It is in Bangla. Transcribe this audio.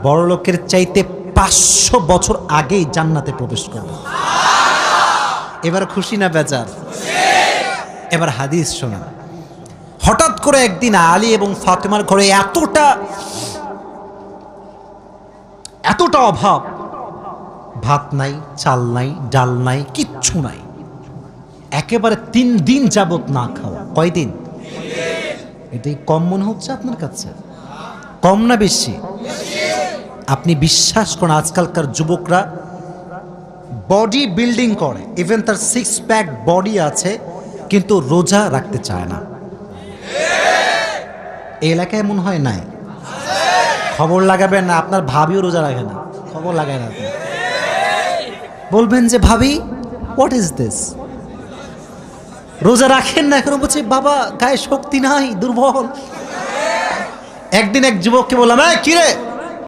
বড় লোকের চাইতে 500 বছর আগেই জান্নাতে প্রবেশ করবে। এবার খুশি না বেজার? এবার হাদিস শোনা। হঠাৎ করে একদিন আলী এবং ফাতেমার ঘরে এতটা অভাব, ভাত নাই, চাল নাই, ডাল নাই, কিচ্ছু নাই, একেবারে 3 দিন যাবত না খাওয়া। কয়দিন? এটাই কম মনে হচ্ছে আপনার কাছে? কম না বেশি? আপনি বিশ্বাস করেন আজকালকার যুবকরা বডি বিল্ডিং করে, ইভেন তার 6 প্যাক বডি আছে, কিন্তু রোজা রাখতে চায় না। এই এলাকায় মনে হয় নাই? খবর লাগাবেন না, আপনার ভাবিও রোজা রাখে না, খবর লাগায় না। আপনি বলবেন যে ভাবি হোয়াট ইজ দিস, রোজা রাখেন না? এখন বলছে বাবা গায়ে শক্তি নাই, দুর্বল। একদিন এক যুবককে বললাম, কিরে